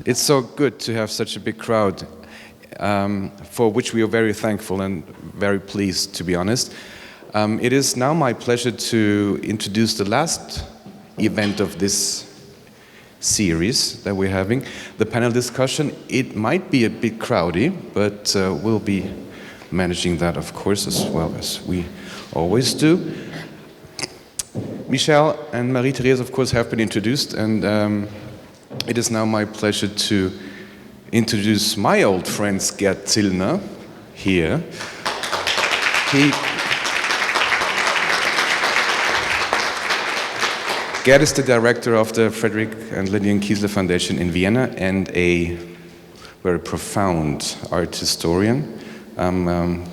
It's so good to have such a big crowd, for which we are very thankful and very pleased, to be honest. It is now my pleasure to introduce the last event of this series that we're having, the panel discussion. It might be a bit crowdy, but we'll be managing that, of course, as well as we always do. Michelle and Marie-Therese, of course, have been introduced, and it is now my pleasure to introduce my old friend Gerd Zillner here. Gerd is the director of the Frederick and Lillian Kiesler Foundation in Vienna and a very profound art historian. I'm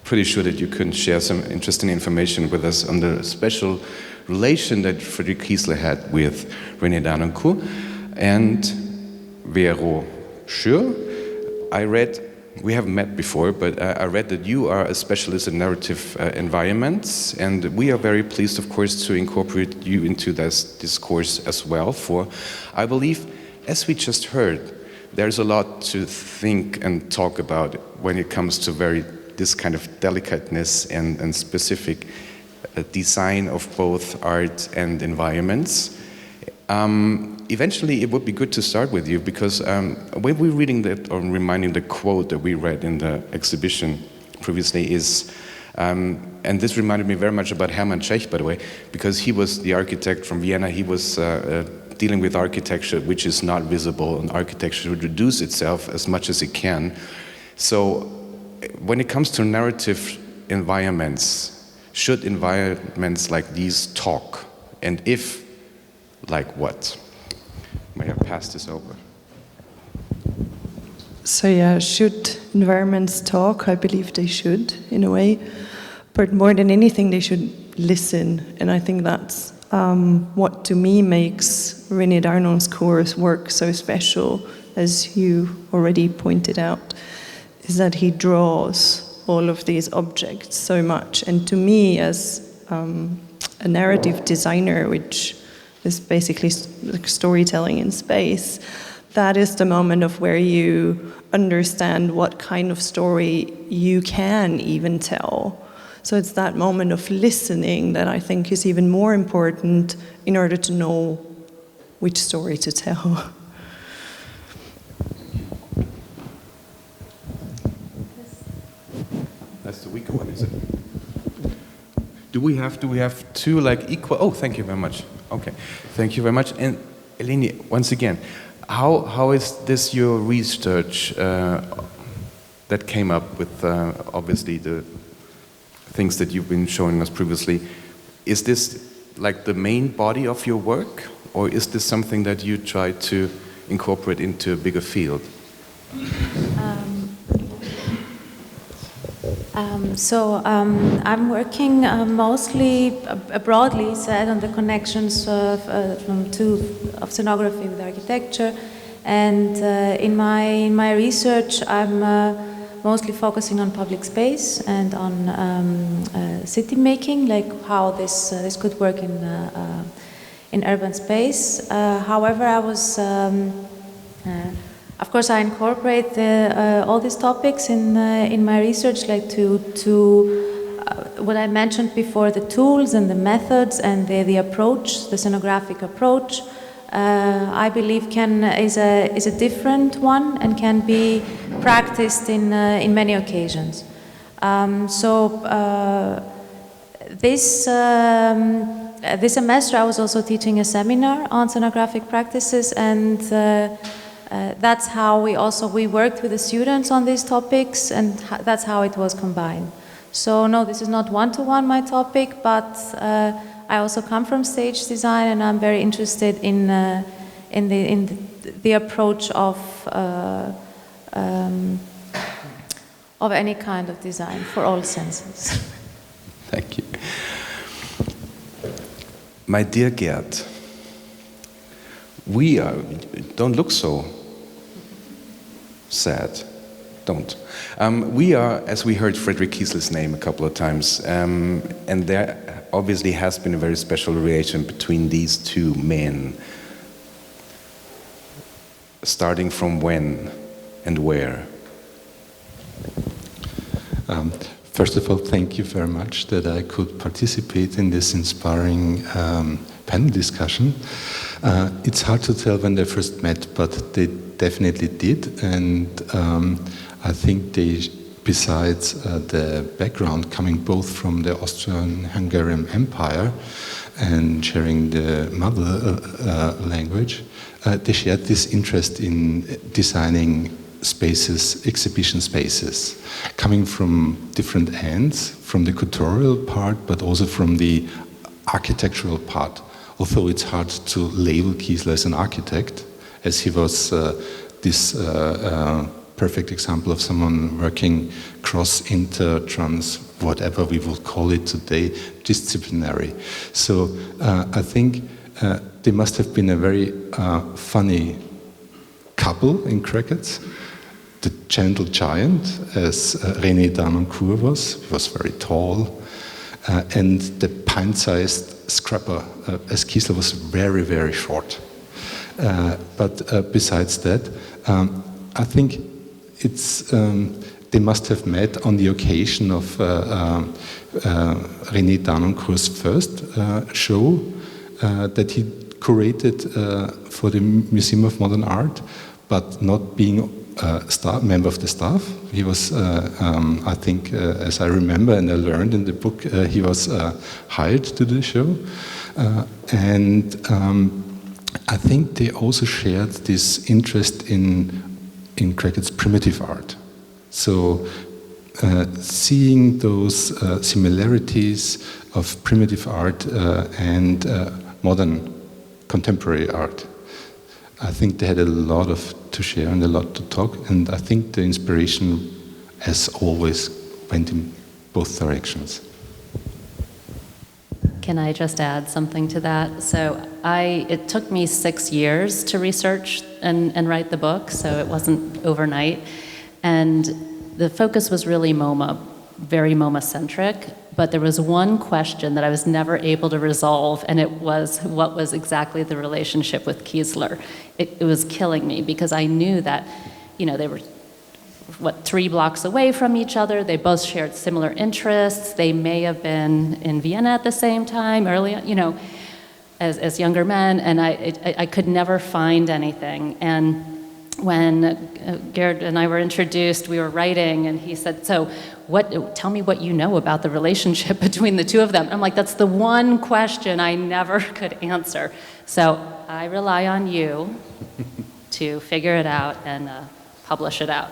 pretty sure that you can share some interesting information with us on the special relation that Frederick Kiesler had with Marie-Therese Harnoncourt and Vero Schürr. We haven't met before, but I read that you are a specialist in narrative environments, and we are very pleased, of course, to incorporate you into this discourse as well. For I believe, as we just heard, there's a lot to think and talk about when it comes to this kind of delicateness and specific design of both art and environments. Eventually, it would be good to start with you because when we're reading that or reminding the quote that we read in the exhibition previously is, and this reminded me very much about Hermann Czech, by the way, because he was the architect from Vienna. He was dealing with architecture which is not visible, and architecture should reduce itself as much as it can. So when it comes to narrative environments, should environments like these talk? And if, like what? May I pass this over? So yeah, should environments talk? I believe they should, in a way. But more than anything, they should listen. And I think that's what, to me, makes Marie-Therese Harnoncourt's work so special, as you already pointed out, is that he draws all of these objects so much. And to me, as a narrative designer, which is basically like storytelling in space, that is the moment of where you understand what kind of story you can even tell. So it's that moment of listening that I think is even more important in order to know which story to tell. That's the weaker one, is it? Do we have two like equal? Oh, thank you very much. Okay, thank you very much. And Eleni, once again, how is this your research that came up with obviously the things that you've been showing us previously? Is this like the main body of your work, or is this something that you try to incorporate into a bigger field? I'm working mostly, broadly said, on the connections of scenography with architecture, and in my research I'm mostly focusing on public space and on city making, like how this could work in urban space. However, I was of course, I incorporate all these topics in my research, like to what I mentioned before, the tools and the methods and the approach, the scenographic approach. I believe is a different one and can be practiced in many occasions. This semester I was also teaching a seminar on scenographic practices, and that's how we worked with the students on these topics, and that's how it was combined. So no, this is not one-to-one my topic, but I also come from stage design, and I'm very interested in the approach of any kind of design for all senses. Thank you. My dear Gerd, don't look so sad. Don't. We are, as we heard Frederick Kiesler's name a couple of times, and there obviously has been a very special relation between these two men. starting from when and where? First of all, thank you very much that I could participate in this inspiring panel discussion. It's hard to tell when they first met, but they definitely did, and I think they, besides the background coming both from the Austrian-Hungarian Empire and sharing the mother language, they shared this interest in designing spaces, exhibition spaces, coming from different ends, from the curatorial part, but also from the architectural part. Although it's hard to label Kiesler as an architect, as he was this perfect example of someone working cross, inter, trans, whatever we would call it today, disciplinary. So I think they must have been a very funny couple in brackets. The gentle giant, as René Harnoncourt was very tall, and the pint-sized scrapper, as Kiesler was very, very short. But besides that, I think it's they must have met on the occasion of René Harnoncourt's first show that he curated for the Museum of Modern Art, but not being a member of the staff. He was, I think, as I remember and I learned in the book, he was hired to do the show. And I think they also shared this interest in Crackett's primitive art. So seeing those similarities of primitive art and modern contemporary art, I think they had a lot to share and a lot to talk, and I think the inspiration, as always, went in both directions. Can I just add something to that? So it took me 6 years to research and write the book, so it wasn't overnight. And the focus was really MoMA, very MoMA-centric, but there was one question that I was never able to resolve, and it was, what was exactly the relationship with Kiesler? It was killing me, because I knew that, they were, 3 blocks away from each other, they both shared similar interests, they may have been in Vienna at the same time, early, as younger men, and I could never find anything. And when Gerd and I were introduced, we were writing, and he said, so tell me what you know about the relationship between the two of them. I'm like, that's the one question I never could answer. So I rely on you to figure it out and publish it out.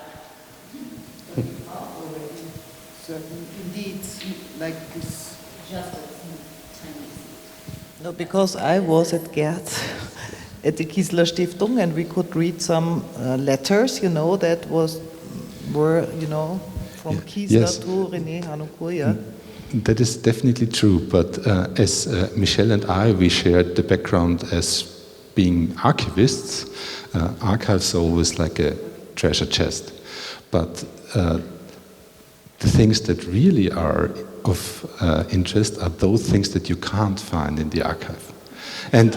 So indeed, like this. No, because I was at Gerd at the Kiesler Stiftung, and we could read some letters, that were from Kiesler yes. to René Harnoncourt, yeah. That is definitely true, but as Michelle and we shared the background as being archivists, archives are always like a treasure chest. But the things that really are of interest are those things that you can't find in the archive. And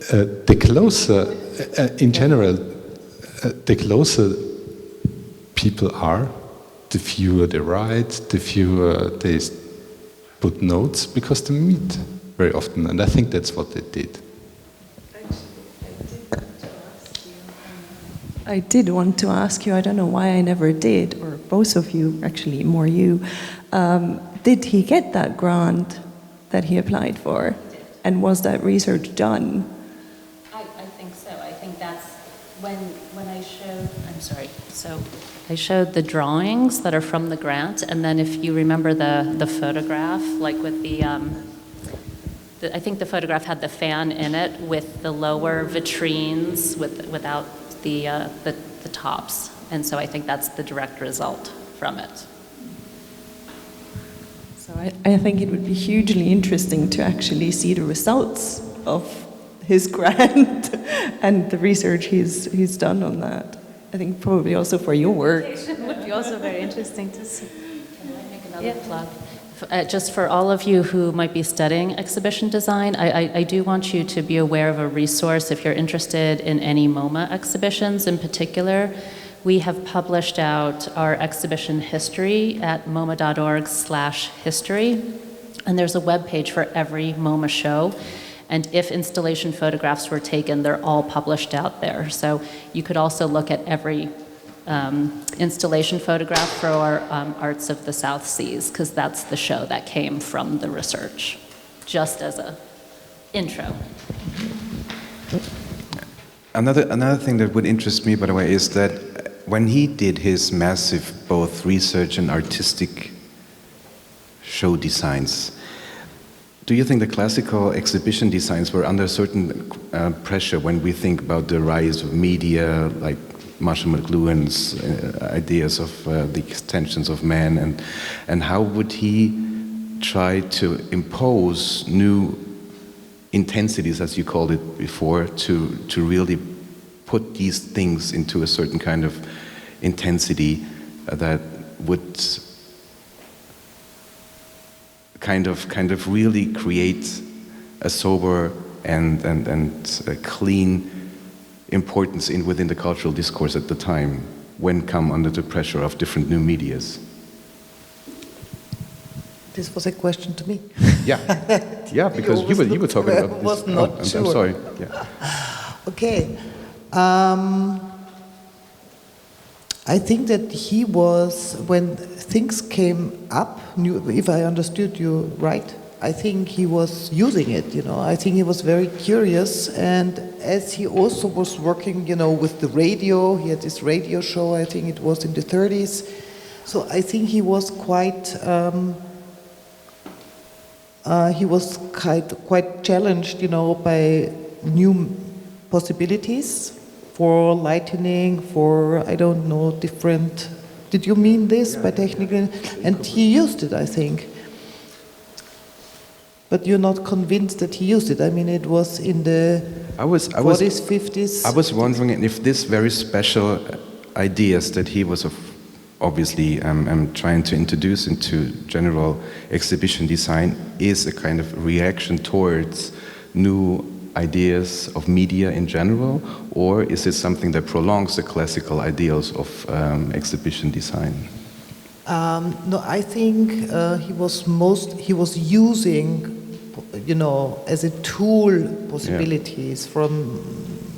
the closer, in general, the closer people are, the fewer they write, the fewer they put notes, because they meet very often, and I think that's what they did. I did want to ask you, I don't know why I never did, or both of you, actually, more you, did he get that grant that he applied for? And was that research done? I think so. I think that's when I showed, so I showed the drawings that are from the grant, and then if you remember the photograph, like with I think the photograph had the fan in it with the lower vitrines without the tops, and so I think that's the direct result from it. So I think it would be hugely interesting to actually see the results of his grant and the research he's done on that. I think probably also for your work. It would be also very interesting to see. Can I make another plug? The Just for all of you who might be studying exhibition design, I do want you to be aware of a resource if you're interested in any MoMA exhibitions in particular. We have published out our exhibition history at moma.org/history, and there's a web page for every MoMA show. And if installation photographs were taken, they're all published out there. So you could also look at every installation photograph for our Arts of the South Seas, because that's the show that came from the research, just as a intro. Another thing that would interest me, by the way, is that when he did his massive both research and artistic show designs, do you think the classical exhibition designs were under certain pressure when we think about the rise of media, like Marshall McLuhan's ideas of the extensions of man, and how would he try to impose new intensities, as you called it before, to really put these things into a certain kind of intensity that would kind of really create a sober and a clean importance within the cultural discourse at the time, when come under the pressure of different new medias? This was a question to me. Yeah, yeah, because you were talking about this. Was not I'm sure. sorry. Yeah. Okay. I think that he was, when things came up, if I understood you right, I think he was using it, I think he was very curious, and as he also was working, with the radio, he had this radio show, I think it was in the 30s, so I think he was quite challenged, by new possibilities for lightening, for, I don't know, different, did you mean this by technical? And he used it, I think. But you're not convinced that he used it. I mean, it was in the 40s, 50s. I was wondering if this very special ideas that he was obviously trying to introduce into general exhibition design is a kind of reaction towards new ideas of media in general, or is it something that prolongs the classical ideals of exhibition design? No, I think he was using, as a tool possibilities from,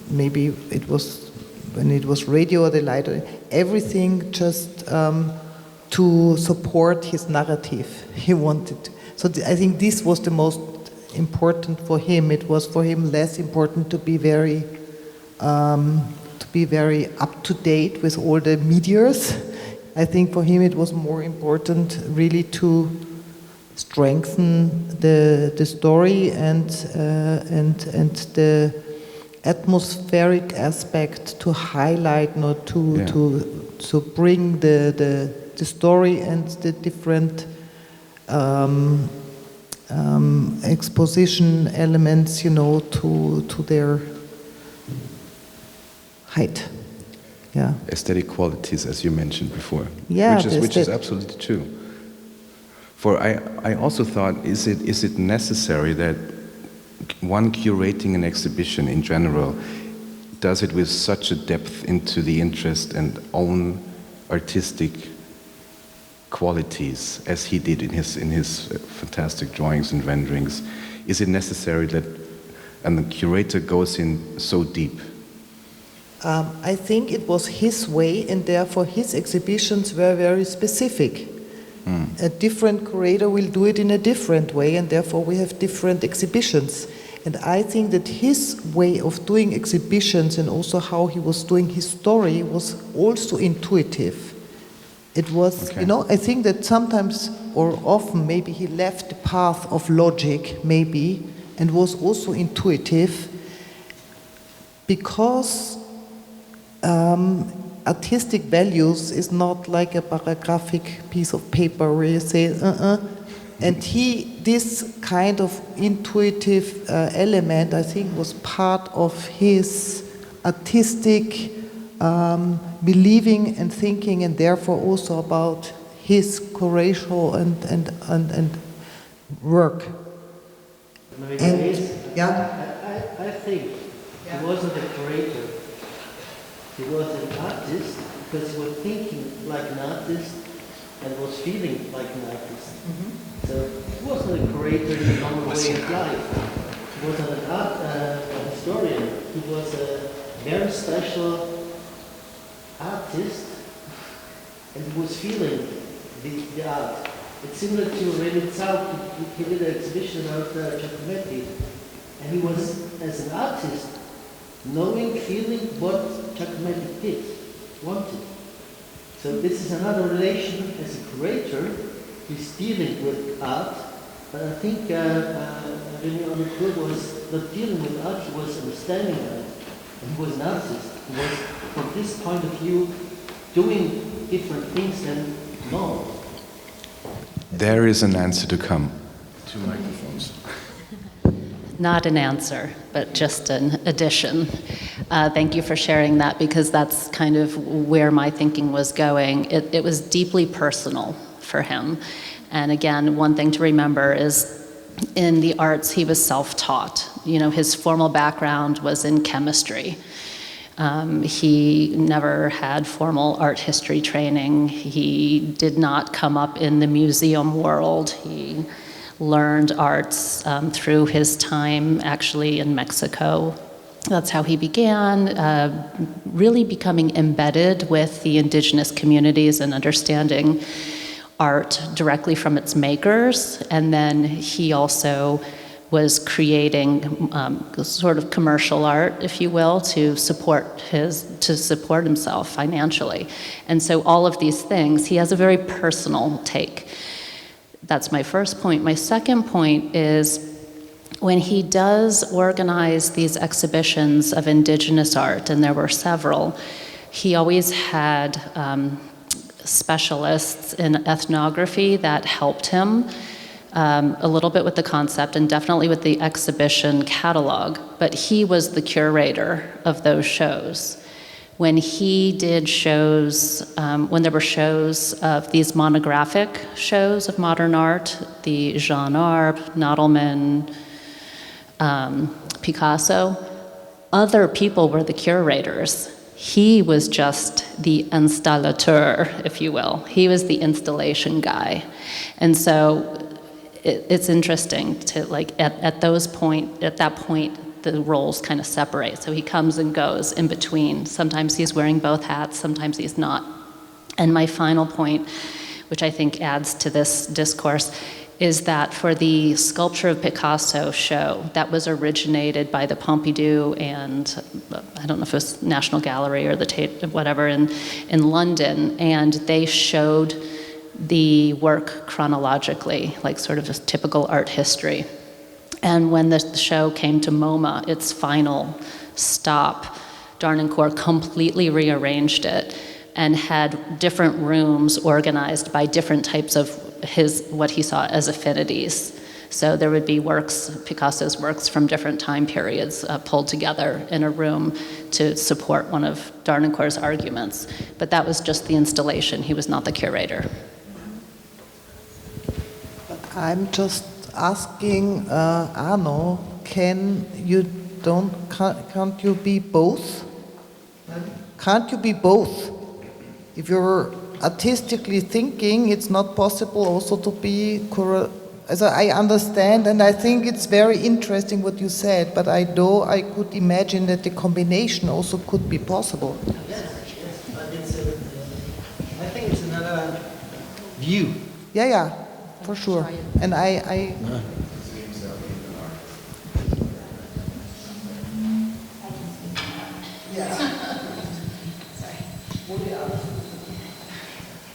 maybe it was when it was radio or the light, everything just to support his narrative. He wanted. So I think this was the most important for him. It was for him less important to be very up to date with all the medias. I think for him it was more important really to strengthen the story and the atmospheric aspect, to highlight, not to bring the story and the different exposition elements, to their height. Yeah. Aesthetic qualities, as you mentioned before. Yeah, which is absolutely true. For I also thought, is it necessary that one curating an exhibition in general does it with such a depth into the interest and own artistic qualities as he did in his fantastic drawings and renderings? Is it necessary that the curator goes in so deep? I think it was his way, and therefore his exhibitions were very specific. A different curator will do it in a different way, and therefore we have different exhibitions. And I think that his way of doing exhibitions and also how he was doing his story was also intuitive. It was, I think that sometimes or often maybe he left the path of logic, maybe, and was also intuitive, because artistic values is not like a paragraphic piece of paper where you say, And this kind of intuitive element, I think, was part of his artistic believing and thinking, and therefore also about his courageous and work. I think he wasn't a curator. He was an artist because he was thinking like an artist and was feeling like an artist. So he wasn't a curator in the normal way of life. He wasn't a historian. He was a very special artist, and he was feeling the art. It's similar to René Zauk. He did an exhibition about Giacometti, and he was, as an artist, knowing, feeling what Giacometti did, wanted. So this is another relation as a curator. He's dealing with art, but I think René Harnoncourt was not dealing with art, he was understanding art. And he was an artist. He was, from this point of view, doing different things than normal. There is an answer to come. 2 microphones. Not an answer, but just an addition. Thank you for sharing that, because that's kind of where my thinking was going. It was deeply personal for him. And again, one thing to remember is in the arts, he was self-taught. You know, his formal background was in chemistry. He never had formal art history training. He did not come up in the museum world. He learned arts through his time actually in Mexico. That's how he began, really becoming embedded with the indigenous communities and understanding art directly from its makers. And then he also was creating sort of commercial art, if you will, to support himself financially. And so all of these things, he has a very personal take. That's my first point. My second point is when he does organize these exhibitions of indigenous art, and there were several, he always had specialists in ethnography that helped him a little bit with the concept and definitely with the exhibition catalog, but he was the curator of those shows. When he did shows, when there were shows of these monographic shows of modern art, the Jean Arp, Nadelman, Picasso, other people were the curators. He was just the installateur, if you will. He was the installation guy. And so it's interesting to, like, at that point, the roles kind of separate. So he comes and goes in between. Sometimes he's wearing both hats, sometimes he's not. And my final point, which I think adds to this discourse, is that for the Sculpture of Picasso show that was originated by the Pompidou and I don't know if it was National Gallery or the Tate, whatever, in London, and they showed the work chronologically, like sort of a typical art history. And when the show came to MoMA, its final stop, Harnoncourt completely rearranged it and had different rooms organized by different types of what he saw as affinities. So there would be works, Picasso's works from different time periods pulled together in a room to support one of Harnoncourt's arguments. But that was just the installation. He was not the curator. I'm just asking Arno, can't you be both? Can't you be both? If you're artistically thinking, it's not possible also to be as I understand, and I think it's very interesting what you said, but I could imagine that the combination also could be possible. Yes, but I think it's another view. Yeah, for sure. And I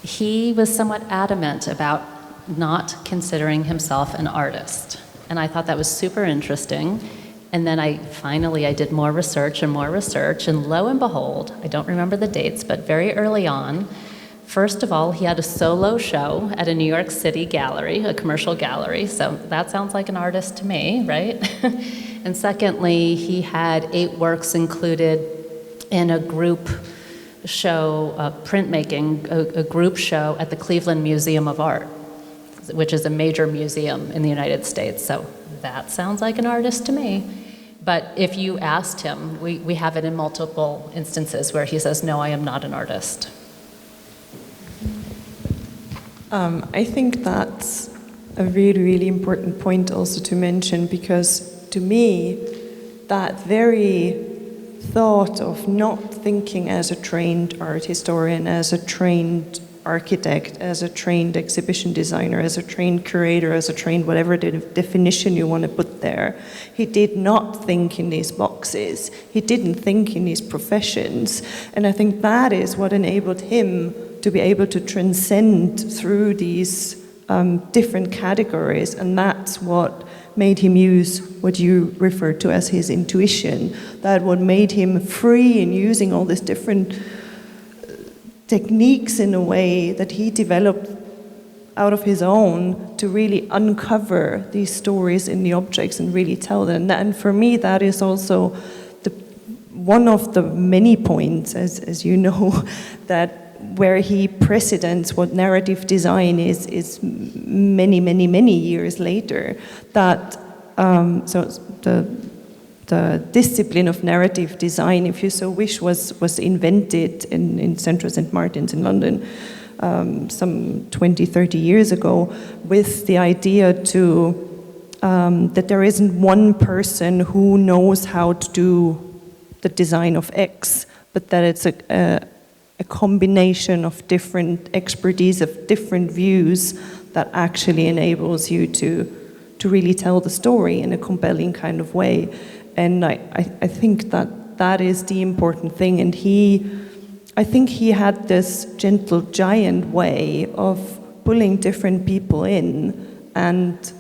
He was somewhat adamant about not considering himself an artist. And I thought that was super interesting. And then I did more research, and lo and behold, I don't remember the dates, but very early on, first of all, he had a solo show at a New York City gallery, a commercial gallery, so that sounds like an artist to me, right? And secondly, he had 8 works included in a group show, printmaking, a group show at the Cleveland Museum of Art, which is a major museum in the United States. So that sounds like an artist to me. But if you asked him, we have it in multiple instances where he says, no, I am not an artist. I think that's a really, really important point also to mention, because to me, that very thought of not thinking as a trained art historian, as a trained architect, as a trained exhibition designer, as a trained curator, as a trained whatever the definition you want to put there. He did not think in these boxes. He didn't think in these professions. And I think that is what enabled him to be able to transcend through these different categories. And that's what made him use what you referred to as his intuition. That what made him free in using all these different techniques in a way that he developed out of his own to really uncover these stories in the objects and really tell them. And for me, that is also one of the many points, as you know, that where he precedents what narrative design is many, many, many years later. That so the discipline of narrative design, if you so wish, was invented in Central St. Martin's in London some 20, 30 years ago, with the idea that there isn't one person who knows how to do the design of X, but that it's a combination of different expertise, of different views that actually enables you to really tell the story in a compelling kind of way. And I think that is the important thing. And I think he had this gentle giant way of pulling different people in and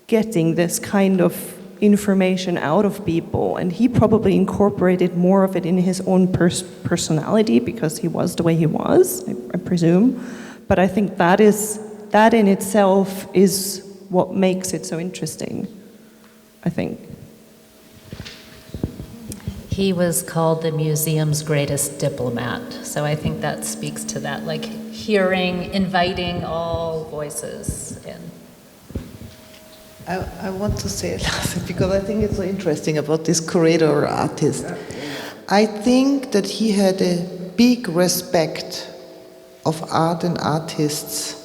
getting this kind of information out of people. And he probably incorporated more of it in his own personality because he was the way he was, I presume. But I think that in itself is what makes it so interesting, I think. He was called the museum's greatest diplomat. So I think that speaks to that, like hearing, inviting all voices in. I want to say something because I think it's so interesting about this curator or artist. I think that he had a big respect of art and artists,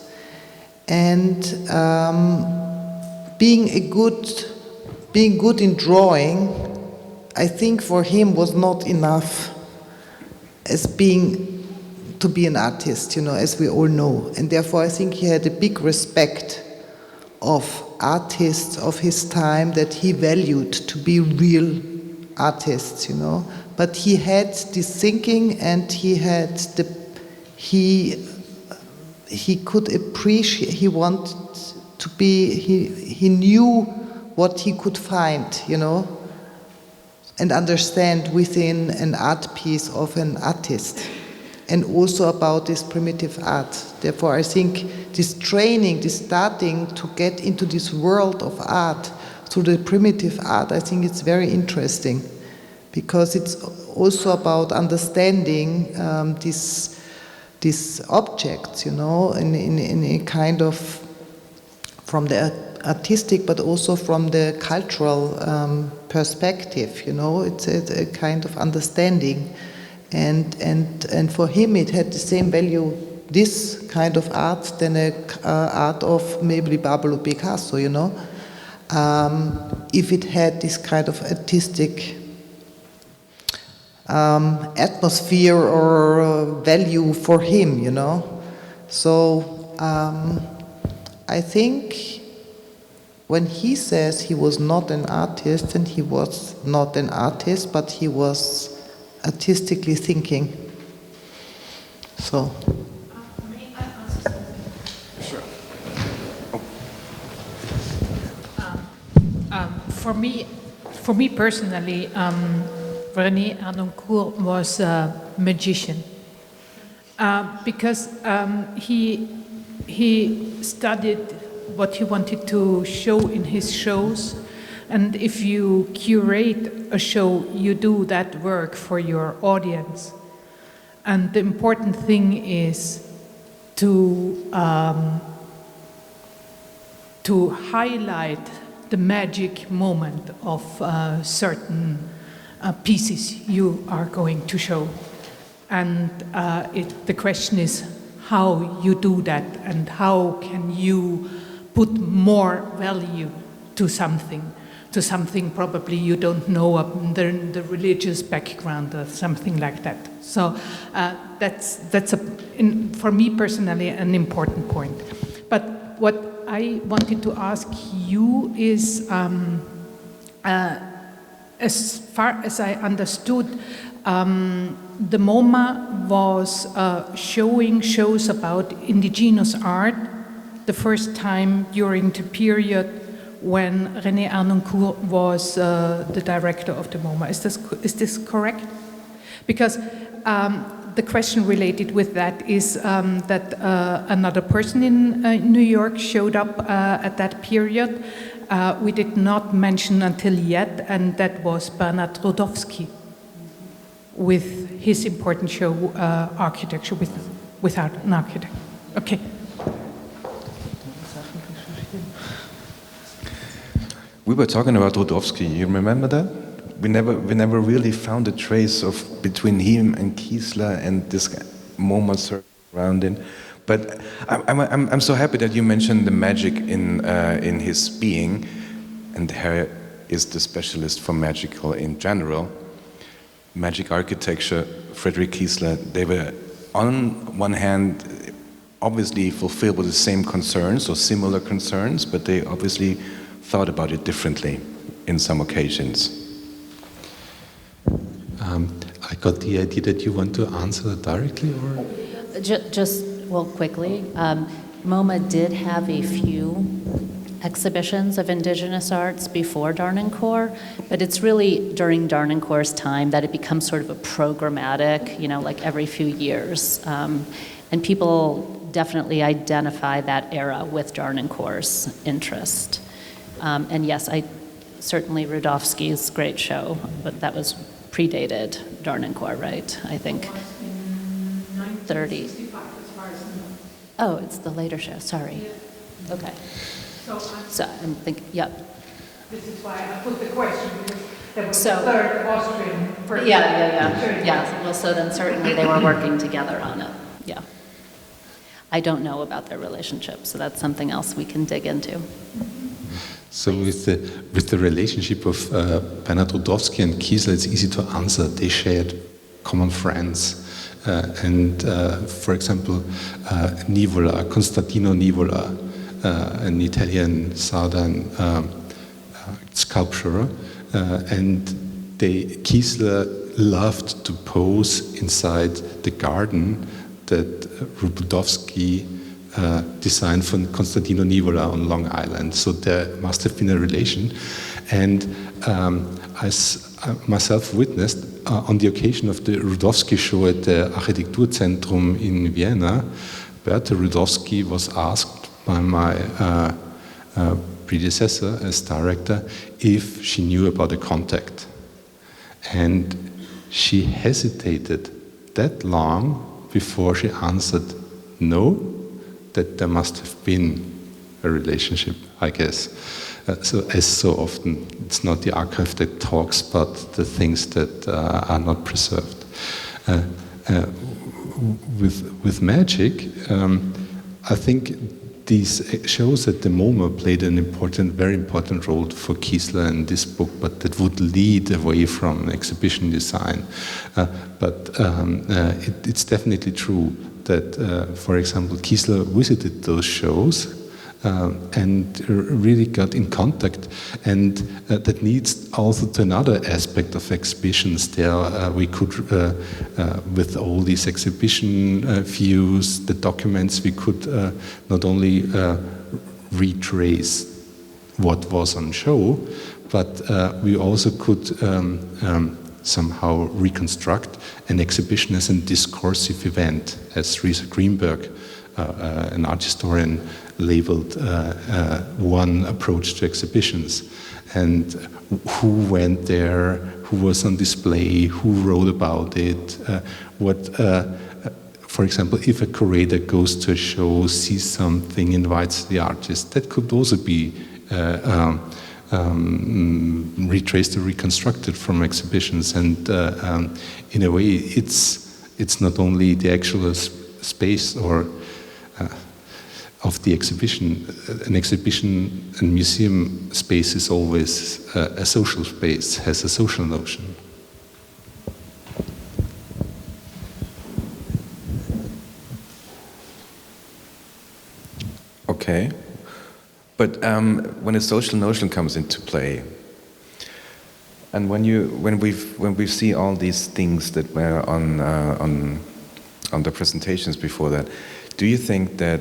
and being good in drawing, I think for him was not enough to be an artist, as we all know. And therefore I think he had a big respect of artists of his time that he valued to be real artists, But he had this thinking, and he could appreciate, he wanted to be, he knew what he could find, and understand within an art piece of an artist, and also about this primitive art. Therefore, I think this training, this starting to get into this world of art through the primitive art, I think it's very interesting, because it's also about understanding these objects, in a kind of, from the artistic, but also from the cultural perspective, it's a kind of understanding, and for him it had the same value, this kind of art, than art of maybe Pablo Picasso, if it had this kind of artistic atmosphere or value for him, So I think when he says he was not an artist, and he was not an artist, but he was artistically thinking. So. May I ask something? Sure. For me personally, Marie-Therese Harnoncourt was a magician, because he studied what he wanted to show in his shows, and if you curate a show, you do that work for your audience. And the important thing is to highlight the magic moment of certain pieces you are going to show. And the question is how you do that and how can you put more value to something probably you don't know the religious background or something like that. So that's for me personally an important point. But what I wanted to ask you is, as far as I understood, the MoMA was showing shows about indigenous art the first time during the period when René Harnoncourt was the director of the MoMA. Is this correct? Because the question related with that is that another person in New York showed up at that period. We did not mention until yet, and that was Bernard Rodowsky with his important show, Architecture Without an Architect. Okay. We were talking about Rodowsky. You remember that? We never really found a trace of between him and Kiesler and this MoMA circle around him. But I'm so happy that you mentioned the magic in his being, and here is the specialist for magical in general. Magic architecture, Frederick Kiesler. They were on one hand obviously fulfilled with the same concerns or similar concerns, but they obviously thought about it differently in some occasions. I got the idea that you want to answer directly, or? Just quickly. MoMA did have a few exhibitions of indigenous arts before Harnoncourt, but it's really during Harnoncourt's time that it becomes sort of a programmatic, like every few years. And people definitely identify that era with Harnoncourt's interest. And yes, certainly Rodowsky's great show, but that was predated Harnoncourt, right? I think 30. Oh, it's the later show. Sorry. Okay. So I'm thinking. Yep. This is why I put the question, because there was So, the third Austrian person. Yeah. Well, so then certainly they were working together on it. Yeah. I don't know about their relationship, so that's something else we can dig into. So with the relationship of Bernard Rodowsky and Kiesler, it's easy to answer. They shared common friends. For example, Nivola, Constantino Nivola, an Italian southern sculptor, and Kiesler loved to pose inside the garden that Rodowsky designed for Constantino Nivola on Long Island. So there must have been a relation. And I myself witnessed on the occasion of the Rodowsky show at the Architekturzentrum in Vienna, Berta Rodowsky was asked by my predecessor as director if she knew about the contact. And she hesitated that long before she answered no, that there must have been a relationship, I guess. So as so often, it's not the archive that talks, but the things that are not preserved. With magic, I think these shows at the MoMA played an very important role for Kiesler in this book, but that would lead away from exhibition design. But it's definitely true that, for example, Kiesler visited those shows and really got in contact, and that leads also to another aspect of exhibitions. There we could, with all these exhibition views, the documents, we could not only retrace what was on show, but we also could somehow reconstruct an exhibition as a discursive event, as Teresa Greenberg an art historian labeled one approach to exhibitions, and who went there, who was on display, who wrote about it, for example, if a curator goes to a show, sees something, invites the artist, that could also be retraced or reconstructed from exhibitions. And in a way, it's not only the actual space or of the exhibition. An exhibition and museum space is always a social space, has a social notion. Okay, but when a social notion comes into play, and when we see all these things that were on the presentations before that, do you think that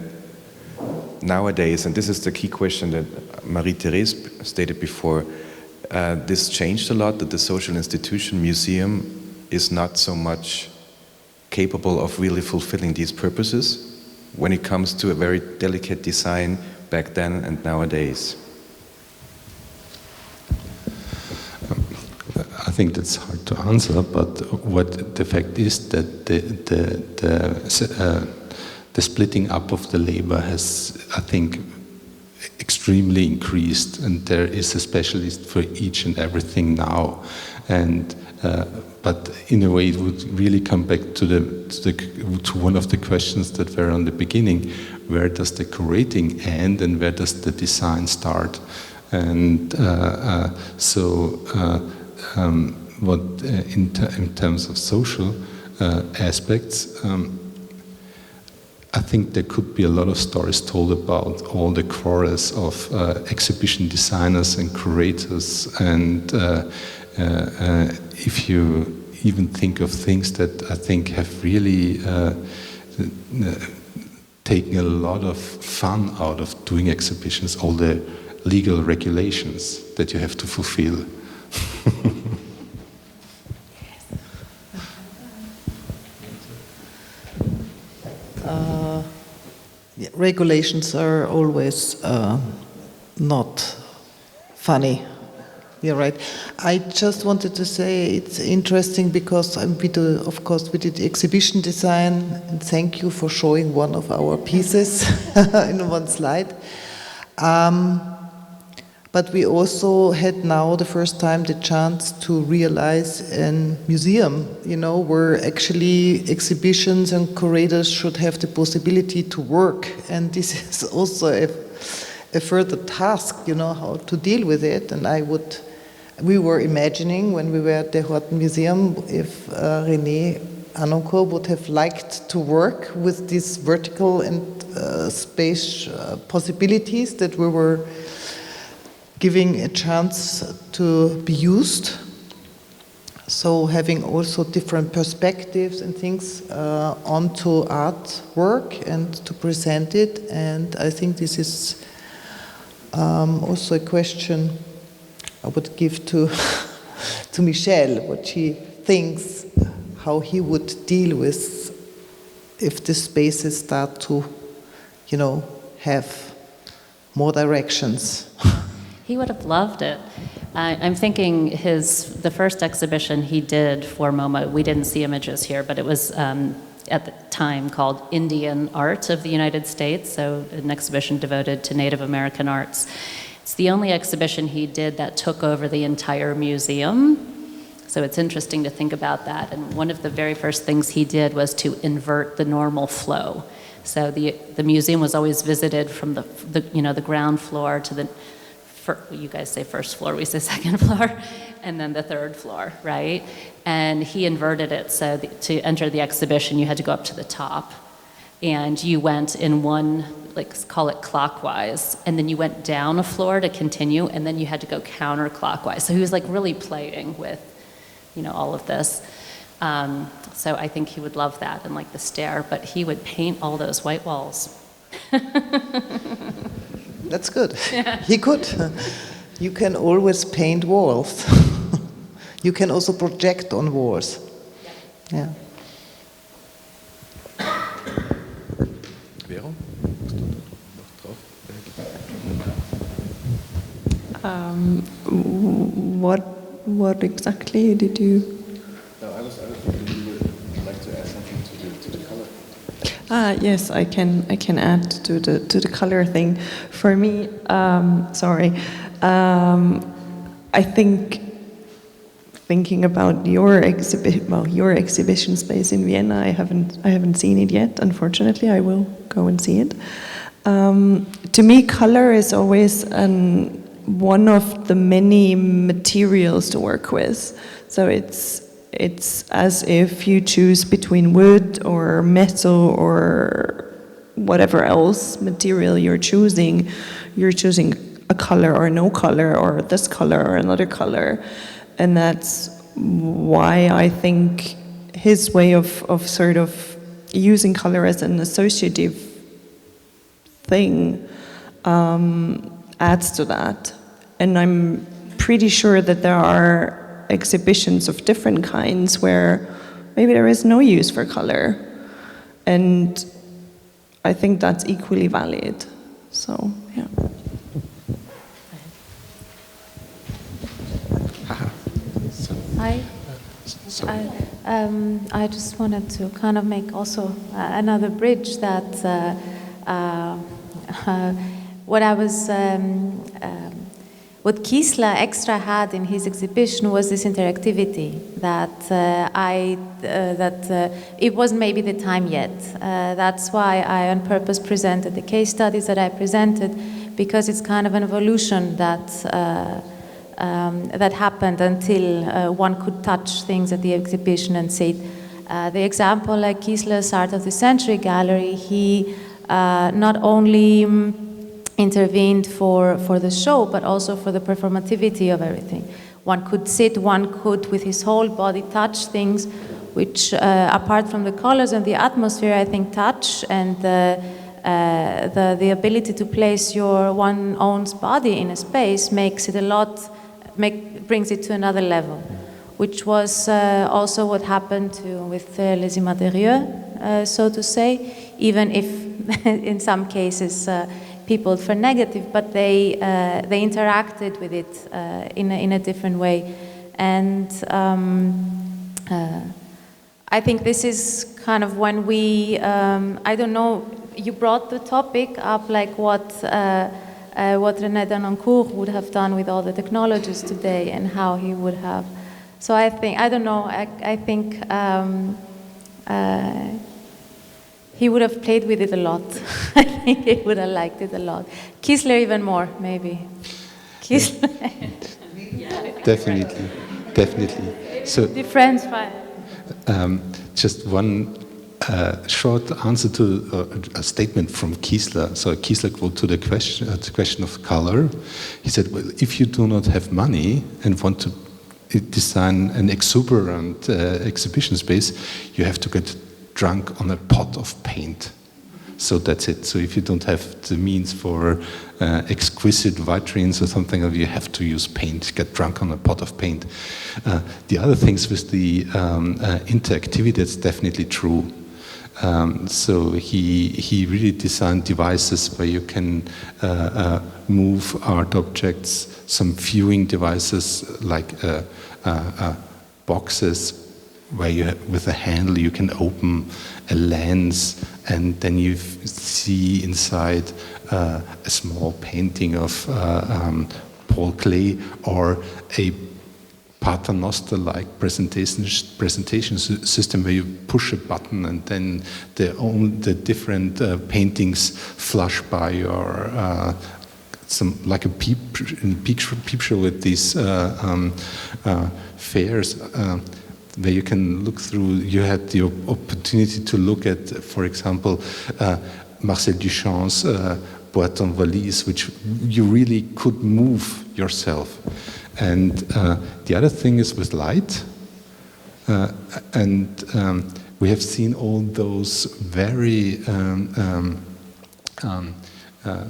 nowadays, and this is the key question that Marie-Therese stated before, this changed a lot, that the social institution museum is not so much capable of really fulfilling these purposes when it comes to a very delicate design back then and nowadays? I think that's hard to answer, but what the fact is that the splitting up of the labor has, I think, extremely increased, and there is a specialist for each and everything now. And but in a way, it would really come back to one of the questions that were on the beginning: where does the curating end, and where does the design start? And what in terms of social aspects, I think there could be a lot of stories told about all the quarrels of exhibition designers and curators, and if you even think of things that I think have really taken a lot of fun out of doing exhibitions, all the legal regulations that you have to fulfill. Regulations are always not funny. You're right. I just wanted to say it's interesting because we did exhibition design, and thank you for showing one of our pieces in one slide. But we also had now the first time the chance to realize a museum, where actually exhibitions and curators should have the possibility to work. And this is also a further task, how to deal with it. And we were imagining when we were at the Horten Museum if Marie-Therese Harnoncourt would have liked to work with these vertical and space possibilities that we were giving a chance to be used. So having also different perspectives and things onto artwork and to present it. And I think this is also a question I would give to Michel, what she thinks, how he would deal with if the spaces start to, have more directions. He would have loved it. I'm thinking the first exhibition he did for MoMA, we didn't see images here, but it was at the time called Indian Art of the United States, so an exhibition devoted to Native American arts. It's the only exhibition he did that took over the entire museum. So it's interesting to think about that. And one of the very first things he did was to invert the normal flow. So the museum was always visited from the ground floor to the, you guys say first floor, we say second floor, and then the third floor, right? And he inverted it, so to enter the exhibition, you had to go up to the top. And you went in one, call it clockwise, and then you went down a floor to continue, and then you had to go counterclockwise. So he was really playing with, all of this. So I think he would love that and the stair, but he would paint all those white walls. That's good. Yeah. He could. You can always paint walls. You can also project on walls. Yeah. Vero? What exactly did you? No, I was thinking you would like to add something to the color. Yes, I can add to the color thing. For me, I think thinking about your exhibition space in Vienna, I haven't seen it yet. Unfortunately, I will go and see it. To me, color is always one of the many materials to work with. So it's as if you choose between wood or metal or whatever else material you're choosing a color or no color or this color or another color. And that's why I think his way of sort of using color as an associative thing adds to that. And I'm pretty sure that there are exhibitions of different kinds where maybe there is no use for color. And I think that's equally valid. So, yeah. Hi. I just wanted to kind of make also another bridge that what Kiesler extra had in his exhibition was this interactivity that it wasn't maybe the time yet. That's why I on purpose presented the case studies that I presented, because it's kind of an evolution that happened until one could touch things at the exhibition and see it. The example, like Kiesler's Art of the Century Gallery, he not only intervened for the show, but also for the performativity of everything. One could sit, one could with his whole body touch things, which apart from the colors and the atmosphere, I think touch and the ability to place your one own body in a space makes it brings it to another level, which was also what happened with Les Immatérieux, so to say, even if in some cases people for negative, but they interacted with it in a different way. And I think this is kind of when we, I don't know, you brought the topic up, like what René Harnoncourt would have done with all the technologies today and how he would have. So I think, I don't know, I think he would have played with it a lot. I think he would have liked it a lot. Kiesler even more, maybe. Kiesler. Definitely. So different file. Just one short answer to a statement from Kiesler. So Kiesler quote to the question of color. He said, "Well, if you do not have money and want to design an exuberant exhibition space, you have to get drunk on a pot of paint." So that's it. So if you don't have the means for exquisite vitrines or something, you have to use paint, get drunk on a pot of paint. The other things with the interactivity, that's definitely true. So he really designed devices where you can move art objects, some viewing devices like boxes where you with a handle you can open a lens and then you see inside a small painting of Paul Klee or a Paternoster-like presentation system where you push a button and then the different paintings flash by, or some like a peep show at these fairs where you can look through. You had the opportunity to look at, for example, Marcel Duchamp's Boîte en Valise, which you really could move yourself. And the other thing is with light, and we have seen all those very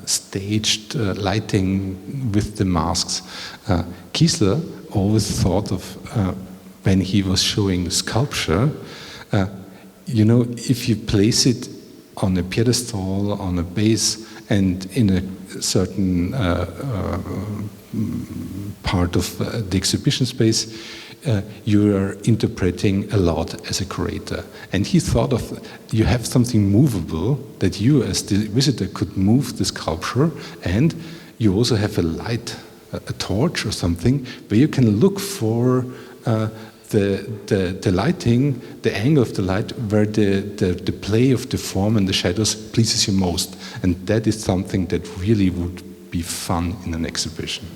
staged lighting with the masks. Kiesler always thought of, when he was showing sculpture, if you place it on a pedestal, on a base, and in a certain part of the exhibition space, you are interpreting a lot as a curator. And he thought of, you have something movable that you as the visitor could move the sculpture, and you also have a light, a torch or something, where you can look for the lighting, the angle of the light, where the play of the form and the shadows pleases you most. And that is something that really would be fun in an exhibition.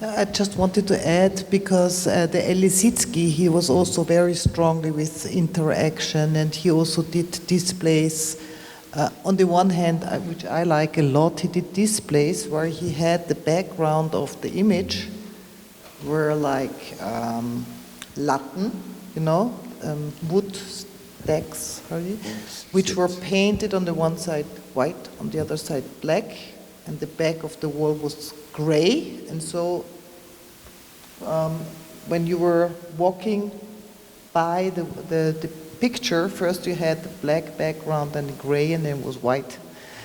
I just wanted to add, because the Elisitsky, he was also very strongly with interaction, and he also did displays. On the one hand, which I like a lot, he did displays where he had the background of the image were like Latten, you know, wood stacks, which were painted on the one side white, on the other side black, and the back of the wall was gray. And so when you were walking by the picture, first you had the black background and the gray, and then it was white.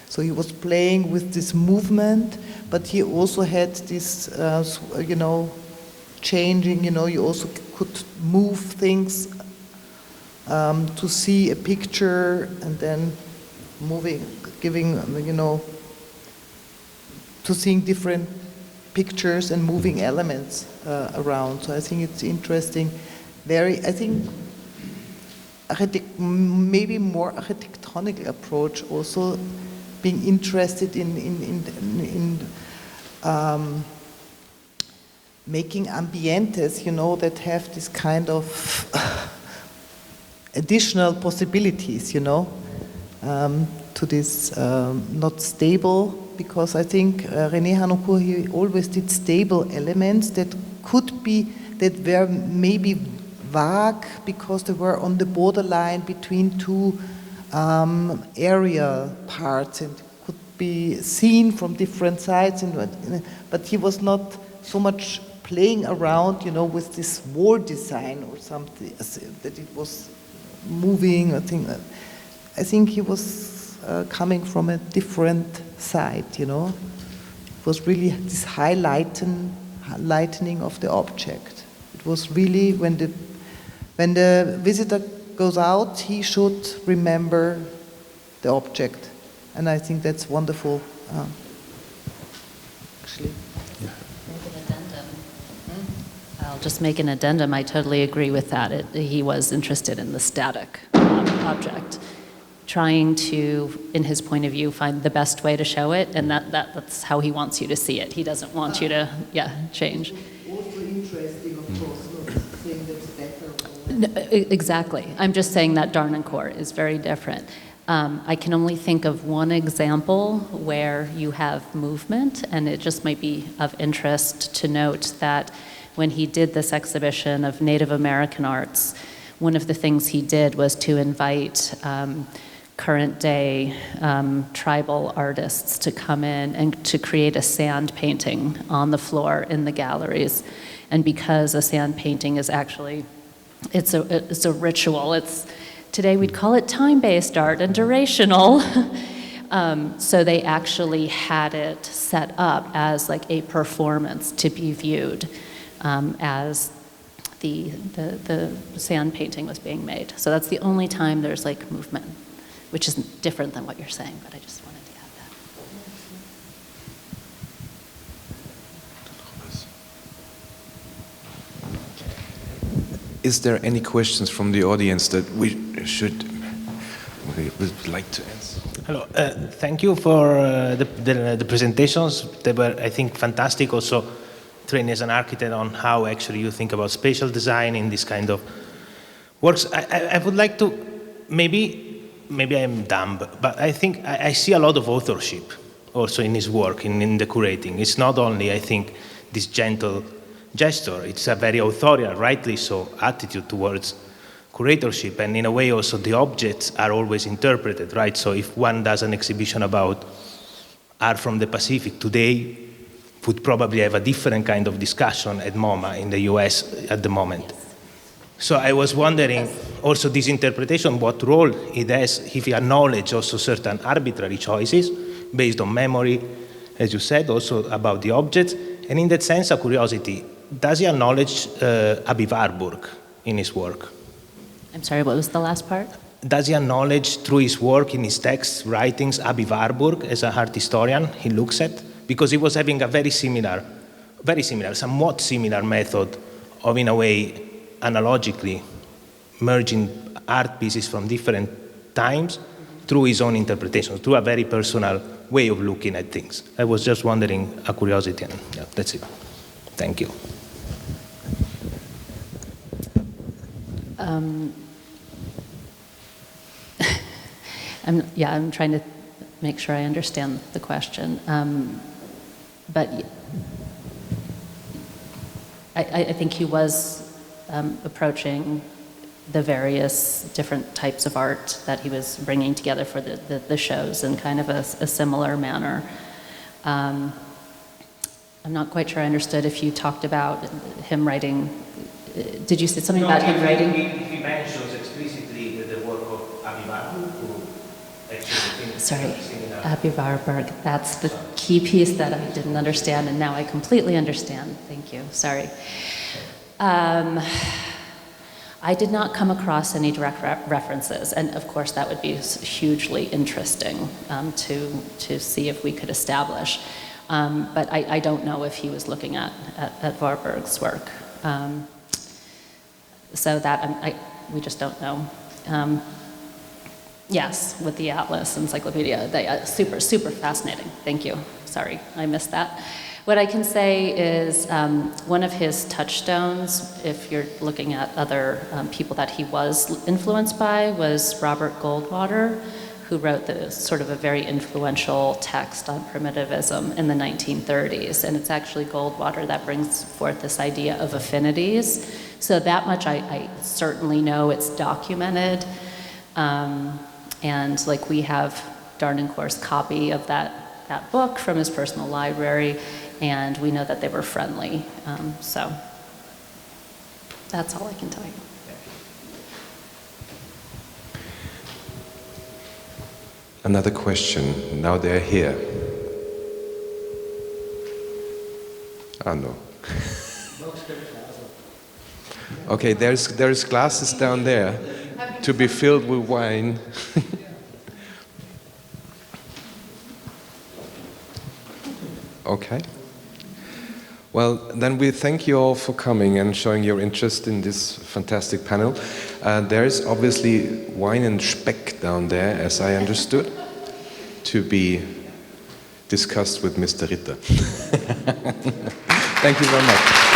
So he was playing with this movement, but he also had this, you know, changing, you know, you also could move things to see a picture and then moving, giving, you know, to seeing different pictures and moving elements around. So I think it's interesting. I think maybe more architectonic approach, also being interested in making ambientes, you know, that have this kind of additional possibilities, you know, to this not stable, because I think René Harnoncourt, he always did stable elements that could be, that were maybe vague because they were on the borderline between two area parts and could be seen from different sides, but he was not so much playing around, you know, with this wall design or something, that it was moving. I think he was coming from a different side, you know. It was really this lightening of the object. It was really when the visitor goes out, he should remember the object, and I think that's wonderful. Actually. I'll just make an addendum. I totally agree with that. He was interested in the static object, trying to, in his point of view, find the best way to show it, and that's how he wants you to see it. He doesn't want you to, change. Also interesting, of course, not saying that's better. No, exactly. I'm just saying that Harnoncourt is very different. I can only think of one example where you have movement, and it just might be of interest to note that when he did this exhibition of Native American arts, one of the things he did was to invite current day tribal artists to come in and to create a sand painting on the floor in the galleries. And because a sand painting is actually, it's a ritual. Today we'd call it time-based art and durational. So they actually had it set up as like a performance to be viewed as the sand painting was being made. So that's the only time there's like movement, which is different than what you're saying, but I just wanted to add that. Is there any questions from the audience that we would like to answer? Hello, thank you for the presentations. They were, I think, fantastic. Also, trained as an architect on how actually you think about spatial design in this kind of works. I would like to, maybe I'm dumb, but I think I see a lot of authorship also in his work, in the curating. It's not only, I think, this gentle gesture, it's a very authorial, rightly so, attitude towards curatorship, and in a way also the objects are always interpreted, right? So if one does an exhibition about art from the Pacific today, would probably have a different kind of discussion at MoMA in the US at the moment. So I was wondering, also this interpretation, what role it has if he acknowledges also certain arbitrary choices based on memory, as you said, also about the objects. And in that sense, a curiosity, does he acknowledge Aby Warburg in his work? I'm sorry, what was the last part? Does he acknowledge through his work, in his texts, writings, Aby Warburg as an art historian he looks at? Because he was having a very similar, somewhat similar method of, in a way, analogically merging art pieces from different times through his own interpretation, through a very personal way of looking at things. I was just wondering, a curiosity, and yeah, that's it. Thank you. I'm trying to make sure I understand the question. But I think he was approaching the various different types of art that he was bringing together for the shows in kind of a similar manner. I'm not quite sure I understood if you talked about him writing. Did you say something about him writing? He mentions explicitly the work of Aby Warburg, who actually... Sorry, Aby Warburg. That's the key piece that I didn't understand, and now I completely understand. Thank you. Sorry. I did not come across any direct references, and of course that would be hugely interesting to see if we could establish. But I don't know if he was looking at Warburg's work. So that we just don't know. Yes, with the Atlas Encyclopedia, super, super fascinating. Thank you. Sorry, I missed that. What I can say is one of his touchstones, if you're looking at other people that he was influenced by, was Robert Goldwater, who wrote sort of a very influential text on primitivism in the 1930s. And it's actually Goldwater that brings forth this idea of affinities. So that much I certainly know, it's documented. And like we have Harnoncourt's copy of that book from his personal library, and we know that they were friendly. So that's all I can tell you. Another question. Now they're here. Ah, no. Okay, there's glasses down there to be filled with wine. Okay. Well, then we thank you all for coming and showing your interest in this fantastic panel. There is obviously wine and Speck down there, as I understood, to be discussed with Mr. Ritter. Thank you very much.